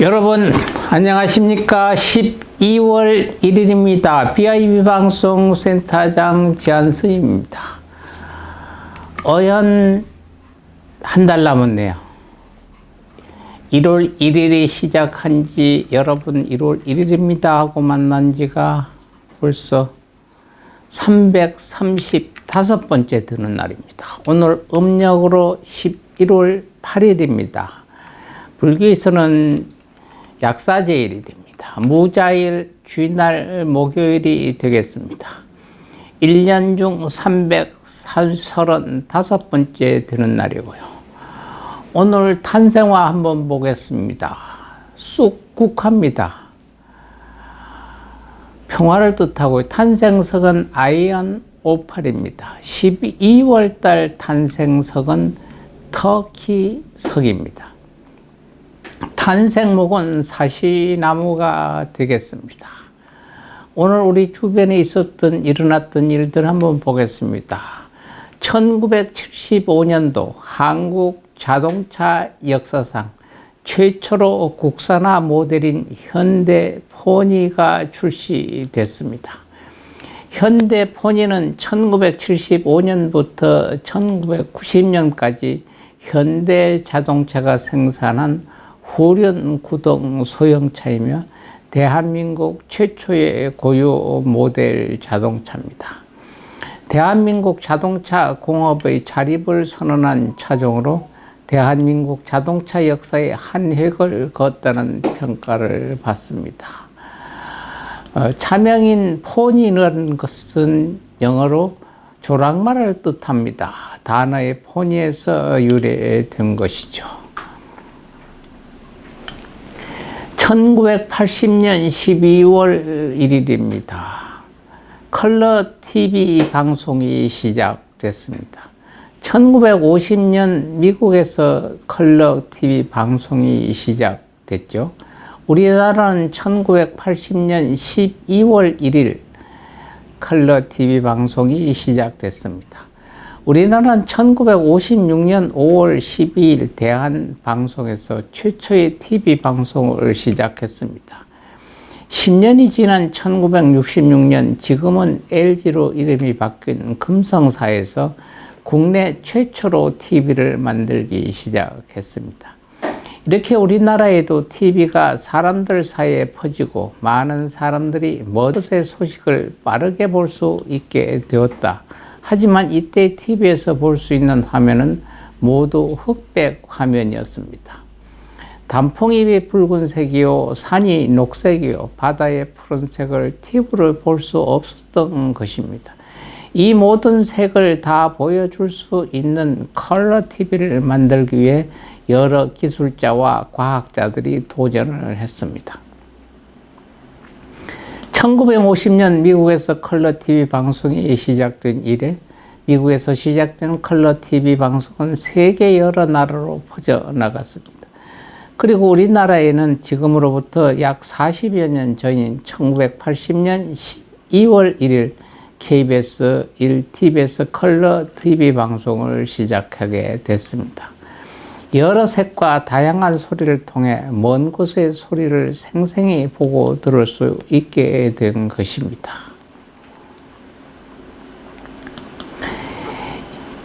여러분 안녕하십니까. 12월 1일입니다. BIB 방송 센터장 지한수입니다. 어연 한 달 남았네요. 1월 1일이 시작한 지 여러분 1월 1일입니다 하고 만난 지가 벌써 335번째 되는 날입니다. 오늘 음력으로 11월 8일입니다. 불교에서는 약사제일이 됩니다. 무자일 주날 목요일이 되겠습니다. 1년 중 335번째 되는 날이고요. 오늘 탄생화 한번 보겠습니다. 쑥국합니다. 평화를 뜻하고 탄생석은 아이언 58입니다. 12월달 탄생석은 터키석입니다. 탄생목은 사시나무가 되겠습니다. 오늘 우리 주변에 일어났던 일들 한번 보겠습니다. 1975년도 한국 자동차 역사상 최초로 국산화 모델인 현대 포니가 출시됐습니다. 현대 포니는 1975년부터 1990년까지 현대 자동차가 생산한 후륜구동 소형차이며 대한민국 최초의 고유 모델 자동차입니다. 대한민국 자동차 공업의 자립을 선언한 차종으로 대한민국 자동차 역사에 한 획을 그었다는 평가를 받습니다. 차명인 포니라는 것은 영어로 조랑말을 뜻합니다. 단어의 포니에서 유래된 것이죠. 1980년 12월 1일입니다. 컬러 TV 방송이 시작됐습니다. 1950년 미국에서 컬러 TV 방송이 시작됐죠. 우리나라는 1980년 12월 1일 컬러 TV 방송이 시작됐습니다. 우리나라는 1956년 5월 12일 대한방송에서 최초의 TV 방송을 시작했습니다. 10년이 지난 1966년 지금은 LG로 이름이 바뀐 금성사에서 국내 최초로 TV를 만들기 시작했습니다. 이렇게 우리나라에도 TV가 사람들 사이에 퍼지고 많은 사람들이 먼 곳의 소식을 빠르게 볼 수 있게 되었다. 하지만 이때 TV에서 볼 수 있는 화면은 모두 흑백 화면이었습니다. 단풍잎이 붉은색이요, 산이 녹색이요, 바다의 푸른색을 TV를 볼 수 없었던 것입니다. 이 모든 색을 다 보여줄 수 있는 컬러 TV를 만들기 위해 여러 기술자와 과학자들이 도전을 했습니다. 1950년 미국에서 컬러 TV 방송이 시작된 이래 미국에서 시작된 컬러 TV 방송은 세계 여러 나라로 퍼져나갔습니다. 그리고 우리나라에는 지금으로부터 약 40여 년 전인 1980년 12월 1일 KBS 1TV에서 컬러 TV 방송을 시작하게 됐습니다. 여러 색과 다양한 소리를 통해 먼 곳의 소리를 생생히 보고 들을 수 있게 된 것입니다.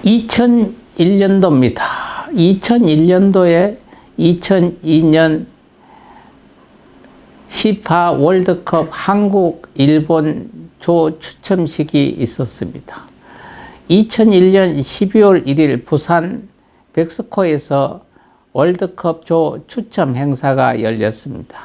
2001년도입니다. 2001년도에 2002년 피파 월드컵 한국, 일본 조 추첨식이 있었습니다. 2001년 12월 1일 부산 백스코에서 월드컵 조 추첨 행사가 열렸습니다.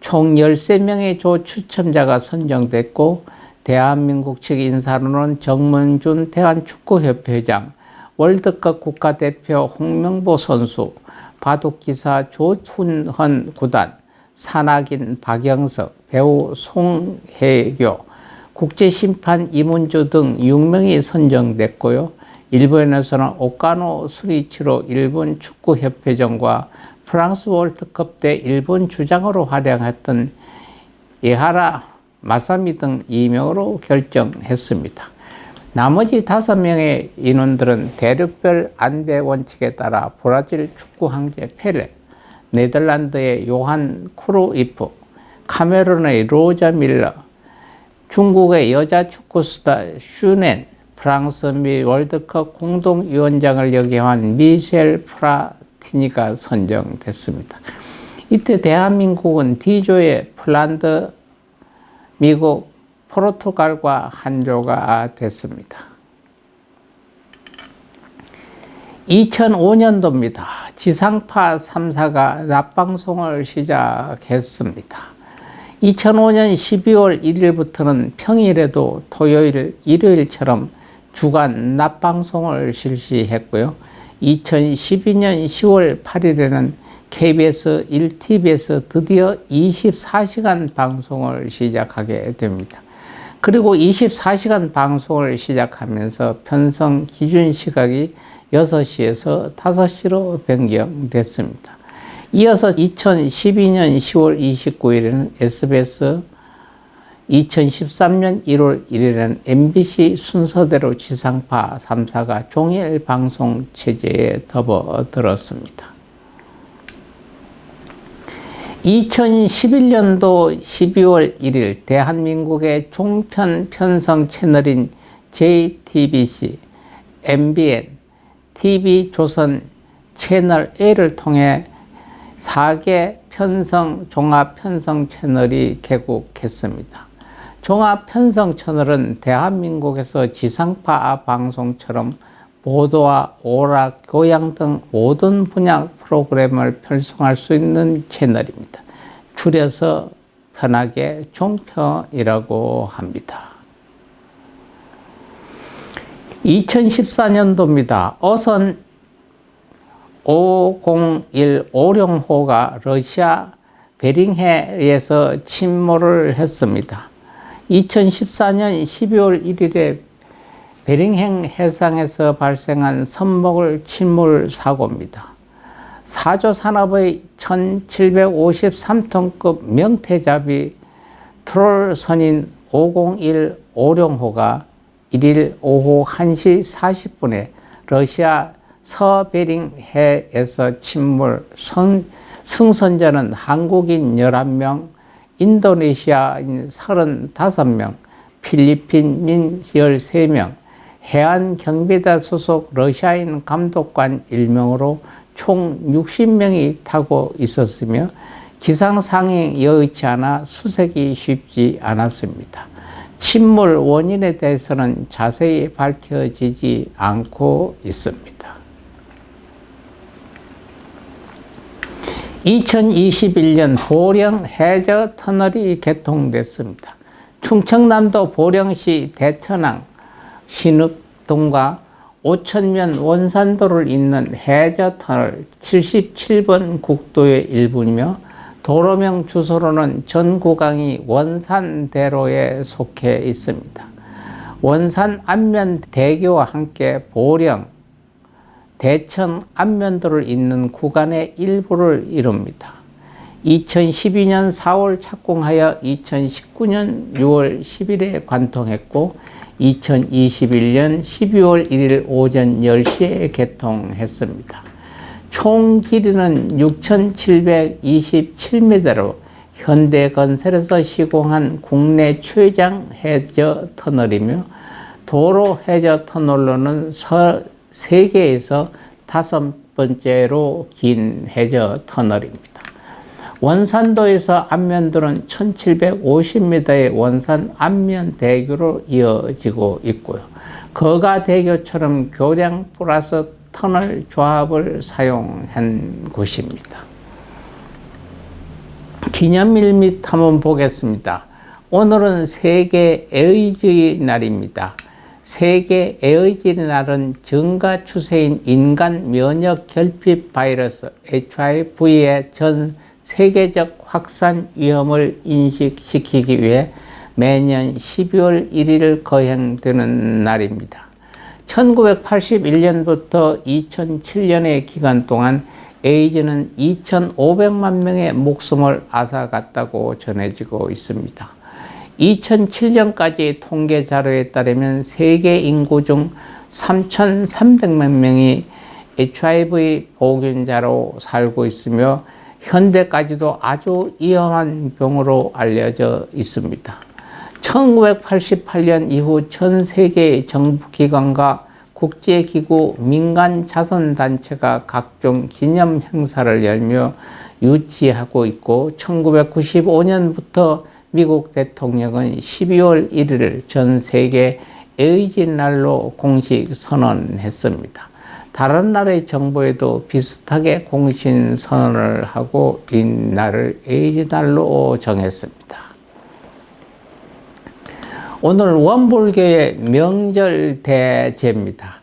총 13명의 조 추첨자가 선정됐고 대한민국 측 인사로는 정문준 대한축구협회 회장, 월드컵 국가대표 홍명보 선수, 바둑기사 조춘헌 구단, 산악인 박영석, 배우 송혜교, 국제심판 이문주 등 6명이 선정됐고요. 일본에서는 오카노 수리치로 일본 축구협회장과 프랑스 월드컵 때 일본 주장으로 활약했던 에하라 마사미 등 2명으로 결정했습니다. 나머지 5명의 인원들은 대륙별 안배 원칙에 따라 브라질 축구 황제 펠레, 네덜란드의 요한 크루이프, 카메룬의 로저 밀러, 중국의 여자 축구 스타 슈넨, 프랑스 미 월드컵 공동위원장을 역임한 미셸 플라티니가 선정됐습니다. 이때 대한민국은 D조의 폴란드, 미국, 포르투갈과 한조가 됐습니다. 2005년도입니다. 지상파 3사가 낮방송을 시작했습니다. 2005년 12월 1일부터는 평일에도 토요일, 일요일처럼 주간 낮방송을 실시했고요. 2012년 10월 8일에는 KBS 1TV에서 드디어 24시간 방송을 시작하게 됩니다. 그리고 24시간 방송을 시작하면서 편성 기준 시각이 6시에서 5시로 변경됐습니다. 이어서 2012년 10월 29일에는 SBS, 2013년 1월 1일에는 MBC 순서대로 지상파 3사가 종일 방송 체제에 접어들었습니다. 2011년도 12월 1일 대한민국의 종편 편성 채널인 JTBC, MBN, TV조선 채널 A를 통해 4개 편성, 종합 편성 채널이 개국했습니다. 종합 편성 채널은 대한민국에서 지상파 방송처럼 보도와 오락, 교양 등 모든 분야 프로그램을 편성할 수 있는 채널입니다. 줄여서 편하게 종편이라고 합니다. 2014년도입니다. 어선 501 오룡호가 러시아 베링해에서 침몰을 했습니다. 2014년 12월 1일에 베링해 해상에서 발생한 선목을 침몰 사고입니다. 사조 산업의 1753톤급 명태잡이 트롤선인 501 오룡호가 1일 오후 1시 40분에 러시아 서베링해에서 침몰, 승선자는 한국인 11명, 인도네시아인 35명, 필리핀민 13명, 해안경비대 소속 러시아인 감독관 1명으로 총 60명이 타고 있었으며 기상 상황이 여의치 않아 수색이 쉽지 않았습니다. 침몰 원인에 대해서는 자세히 밝혀지지 않고 있습니다. 2021년 보령 해저 터널이 개통됐습니다. 충청남도 보령시 대천항 신읍동과 오천면 원산도를 잇는 해저 터널 77번 국도의 일부이며 도로명 주소로는 전 구간이 원산대로에 속해 있습니다. 원산 안면대교와 함께 보령, 대천 안면도를 잇는 구간의 일부를 이룹니다. 2012년 4월 착공하여 2019년 6월 10일에 관통했고 2021년 12월 1일 오전 10시에 개통했습니다. 총 길이는 6,727m로 현대건설에서 시공한 국내 최장 해저 터널이며 도로 해저 터널로는 세계에서 5번째로 긴 해저 터널입니다. 원산도에서 안면도는 1750m의 원산 안면대교로 이어지고 있고요. 거가대교처럼 교량 플러스 터널 조합을 사용한 곳입니다. 기념일 및 한번 보겠습니다. 오늘은 세계 에이즈 날입니다. 세계 에이즈 날은 증가 추세인 인간 면역 결핍 바이러스 HIV의 전 세계적 확산 위험을 인식시키기 위해 매년 12월 1일 거행되는 날입니다. 1981년부터 2007년의 기간 동안 에이즈는 2,500만 명의 목숨을 앗아갔다고 전해지고 있습니다. 2007년까지 통계 자료에 따르면 세계 인구 중 3,300만 명이 HIV 보균자로 살고 있으며 현대까지도 아주 위험한 병으로 알려져 있습니다. 1988년 이후 전 세계의 정부기관과 국제기구, 민간자선단체가 각종 기념 행사를 열며 유치하고 있고 1995년부터 미국 대통령은 12월 1일을 전 세계 에이즈 날로 공식 선언했습니다. 다른 나라의 정부에도 비슷하게 공식 선언을 하고 이 날을 에이즈 날로 정했습니다. 오늘 원불교의 명절 대제입니다.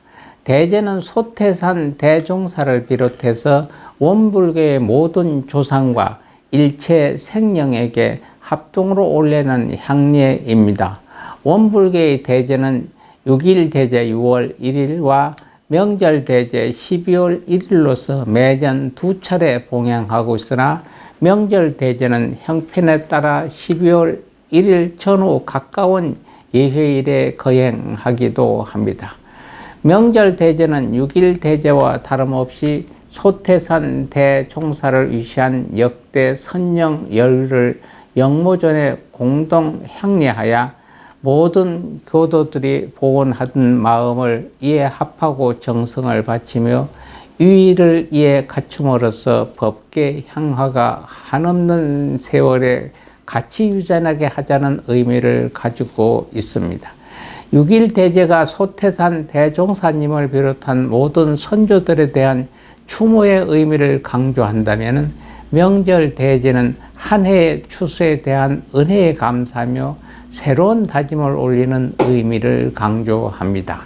대제는 소태산 대종사를 비롯해서 원불교의 모든 조상과 일체 생령에게 합동으로 올리는 향례입니다. 원불교의 대제는 6일 대제 6월 1일과 명절 대제 12월 1일로서 매년 2차례 봉양하고 있으나 명절 대제는 형편에 따라 12월 1일 전후 가까운 예회일에 거행하기도 합니다. 명절 대제는 6일 대제와 다름없이 소태산 대종사를 위시한 역대 선령 열을 영모전에 공동 향례하여 모든 교도들이 봉헌하던 마음을 이에 합하고 정성을 바치며 유의를 이에 갖춤으로써 법계 향화가 한없는 세월에 같이 유전하게 하자는 의미를 가지고 있습니다. 6일 대제가 소태산 대종사님을 비롯한 모든 선조들에 대한 추모의 의미를 강조한다면 명절 대제는 한 해의 추수에 대한 은혜에 감사하며 새로운 다짐을 올리는 의미를 강조합니다.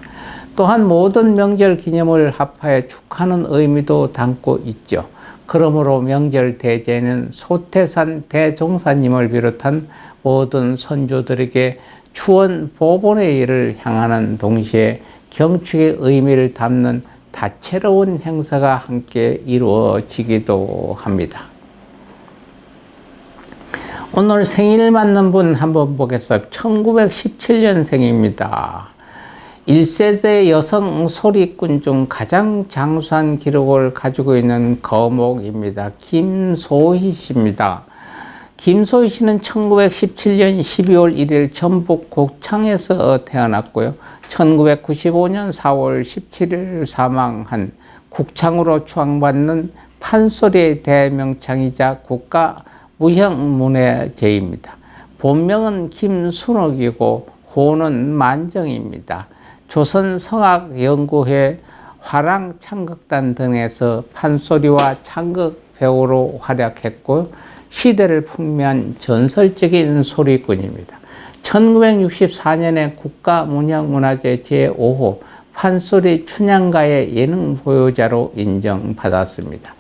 또한 모든 명절 기념을 합하여 축하하는 의미도 담고 있죠. 그러므로 명절 대제는 소태산 대종사님을 비롯한 모든 선조들에게 추원 보본의 일을 향하는 동시에 경축의 의미를 담는 다채로운 행사가 함께 이루어지기도 합니다. 오늘 생일 맞는 분 한번 보겠습니다. 1917년생입니다. 1세대 여성 소리꾼 중 가장 장수한 기록을 가지고 있는 거목입니다. 김소희 씨입니다. 김소희 씨는 1917년 12월 1일 전북 곡창에서 태어났고요. 1995년 4월 17일 사망한 국창으로 추앙받는 판소리의 대명창이자 국가 무형문화재입니다. 본명은 김순옥이고 호는 만정입니다. 조선성악연구회 화랑창극단 등에서 판소리와 창극 배우로 활약했고 시대를 풍미한 전설적인 소리꾼입니다. 1964년에 국가문형문화재 제5호 판소리 춘향가의 예능 보유자로 인정받았습니다.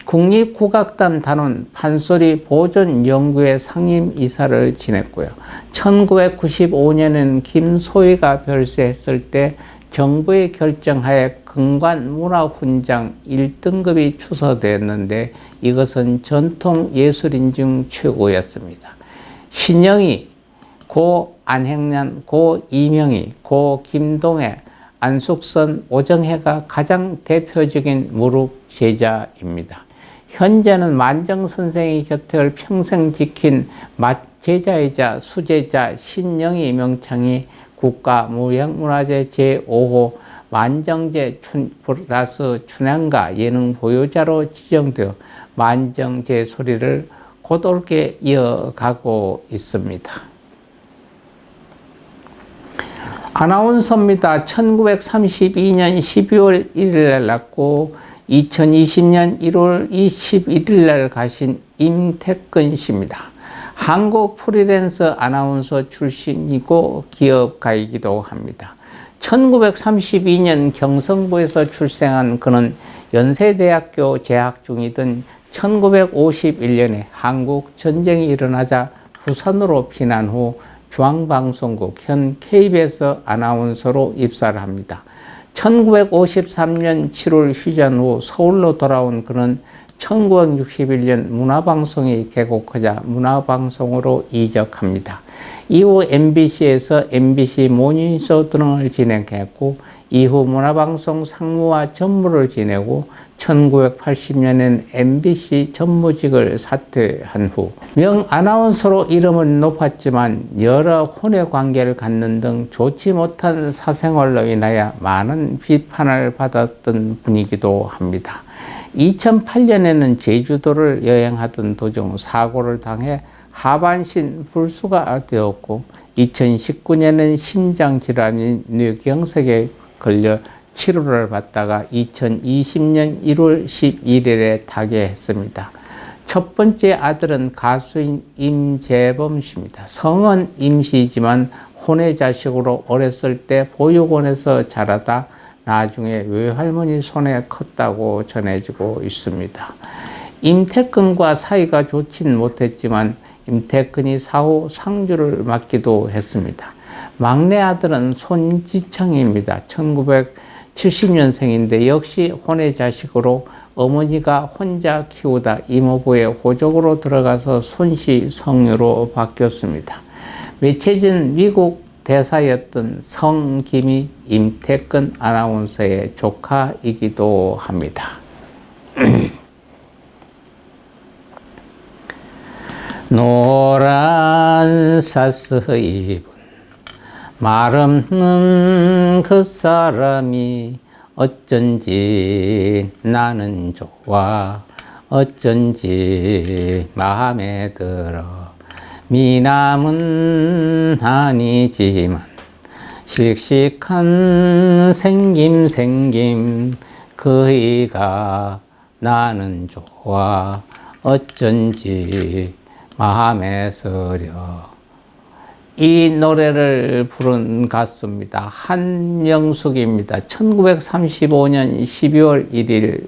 국립국악단 단원 판소리 보존연구회 상임이사를 지냈고요. 1995년에는 김소희가 별세했을 때 정부의 결정하에 근관문화훈장 1등급이 추서되었는데 이것은 전통예술인 중 최고였습니다. 신영희, 고 안행년, 고 이명희, 고 김동해, 안숙선, 오정혜가 가장 대표적인 무릎 제자입니다. 현재는 만정 선생의 곁을 평생 지킨 제자이자 수제자 신영희 명창이 국가무형문화재 제5호 만정제 플러스 춘향가 예능 보유자로 지정되어 만정제 소리를 곧올게 이어가고 있습니다. 아나운서입니다. 1932년 12월 1일에 낳고 2020년 1월 21일날 가신 임태근 씨입니다. 한국 프리랜서 아나운서 출신이고 기업가이기도 합니다. 1932년 경성부에서 출생한 그는 연세대학교 재학 중이던 1951년에 한국 전쟁이 일어나자 부산으로 피난 후 중앙방송국 현 KBS 아나운서로 입사를 합니다. 1953년 7월 휴전 후 서울로 돌아온 그는 1961년 문화방송이 개국하자 문화방송으로 이적합니다. 이후 MBC에서 MBC 모닝쇼 등을 진행했고 이후 문화방송 상무와 전무를 지내고 1980년엔 MBC 전무직을 사퇴한 후 명아나운서로 이름은 높았지만 여러 혼외관계를 갖는 등 좋지 못한 사생활로 인하여 많은 비판을 받았던 분이기도 합니다. 2008년에는 제주도를 여행하던 도중 사고를 당해 하반신 불수가 되었고 2019년에는 심장질환인 뇌경색에 걸려 치료를 받다가 2020년 1월 11일에 타계했습니다. 첫 번째 아들은 가수인 임재범 씨입니다. 성은 임씨지만 혼외 자식으로 어렸을 때 보육원에서 자라다 나중에 외할머니 손에 컸다고 전해지고 있습니다. 임태근과 사이가 좋진 못했지만 임태근이 사후 상주를 맡기도 했습니다. 막내 아들은 손지창입니다. 1970년생인데 역시 혼외 자식으로 어머니가 혼자 키우다 이모부의 호적으로 들어가서 손씨 성유로 바뀌었습니다. 며칠 전 미국 대사였던 성김이 임태근 아나운서의 조카이기도 합니다. 노란 사스 입은 말 없는 그 사람이 어쩐지 나는 좋아 어쩐지 마음에 들어 미남은 아니지만 씩씩한 생김 그이가 나는 좋아 어쩐지 마음에 서려. 이 노래를 부른 가수입니다. 한명숙입니다. 1935년 12월 1일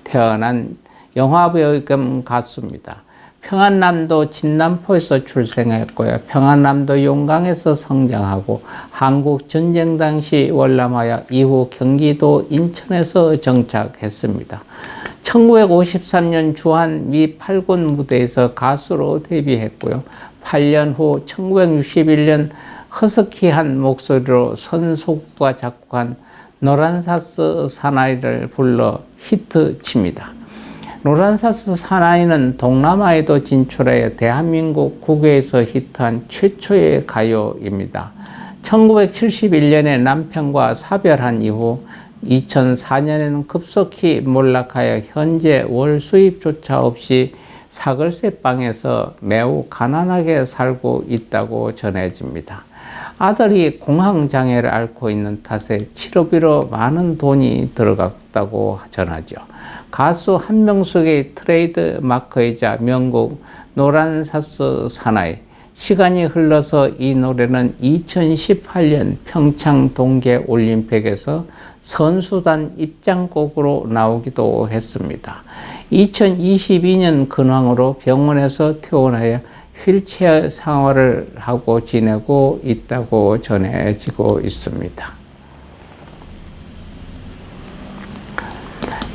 태어난 영화배우 겸 가수입니다. 평안남도 진남포에서 출생했고요. 평안남도 용강에서 성장하고 한국 전쟁 당시 월남하여 이후 경기도 인천에서 정착했습니다. 1953년 주한 미 8군 무대에서 가수로 데뷔했고요. 8년 후 1961년 허스키한 목소리로 선소국가 작곡한 노란사스 사나이를 불러 히트칩니다. 노란사스 사나이는 동남아에도 진출하여 대한민국 국외에서 히트한 최초의 가요입니다. 1971년에 남편과 사별한 이후 2004년에는 급속히 몰락하여 현재 월 수입조차 없이 사글세방에서 매우 가난하게 살고 있다고 전해집니다. 아들이 공황장애를 앓고 있는 탓에 치료비로 많은 돈이 들어갔다고 전하죠. 가수 한명숙의 트레이드 마크이자 명곡 노란사스 사나이. 시간이 흘러서 이 노래는 2018년 평창 동계올림픽에서 선수단 입장곡으로 나오기도 했습니다. 2022년 근황으로 병원에서 퇴원하여 휠체어 생활을 하고 지내고 있다고 전해지고 있습니다.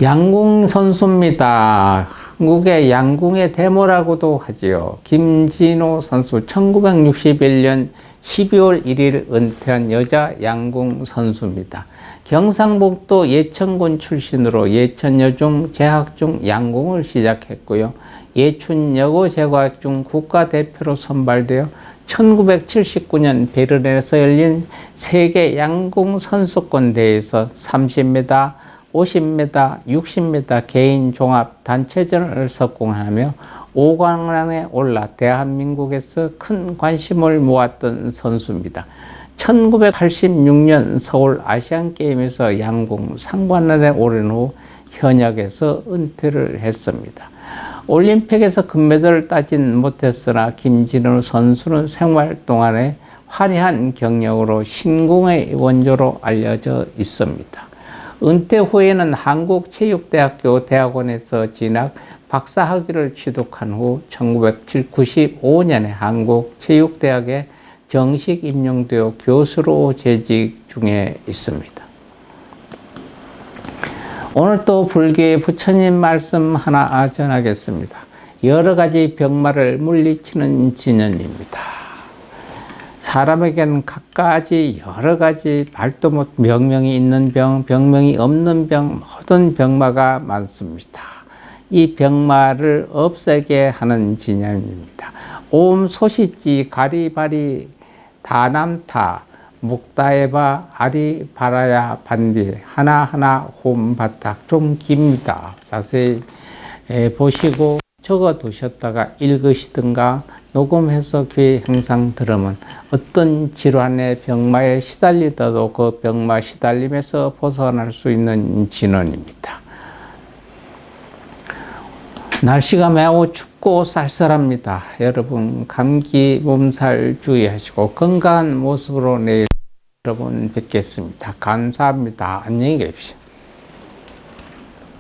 양궁 선수입니다. 한국의 양궁의 대모라고도 하지요. 김진호 선수 1961년 12월 1일 은퇴한 여자 양궁 선수입니다. 경상북도 예천군 출신으로 예천여중 재학중 양궁을 시작했고요. 예춘여고제과중 국가대표로 선발되어 1979년 베를린에서 열린 세계 양궁 선수권 대회에서 30m, 50m, 60m 개인 종합 단체전을 석공하며 5강 안에 올라 대한민국에서 큰 관심을 모았던 선수입니다. 1986년 서울 아시안게임에서 양궁 상관원에 오른 후 현역에서 은퇴를 했습니다. 올림픽에서 금메달을 따진 못했으나 김진호 선수는 생활 동안에 화려한 경력으로 신궁의 원조로 알려져 있습니다. 은퇴 후에는 한국체육대학교 대학원에서 진학 박사학위를 취득한 후 1995년에 한국체육대학에 정식 임용되어 교수로 재직 중에 있습니다. 오늘 또 불교의 부처님 말씀 하나 전하겠습니다. 여러 가지 병마를 물리치는 진연입니다. 사람에게는 각가지 여러 가지 말도 못 병명이 있는 병, 병명이 없는 병, 모든 병마가 많습니다. 이 병마를 없애게 하는 진념입니다. 옴 소시지 가리바리 다남타 묵다에바 아리바라야 반디 하나하나 홈바닥 좀 깁니다. 자세히 보시고 적어 두셨다가 읽으시든가 녹음해서 귀에 항상 들으면 어떤 질환의 병마에 시달리더라도 그 병마 시달림에서 벗어날 수 있는 진원입니다. 날씨가 매우 춥고 쌀쌀합니다. 여러분 감기 몸살 주의하시고 건강한 모습으로 내일 여러분 뵙겠습니다. 감사합니다. 안녕히 계십시오.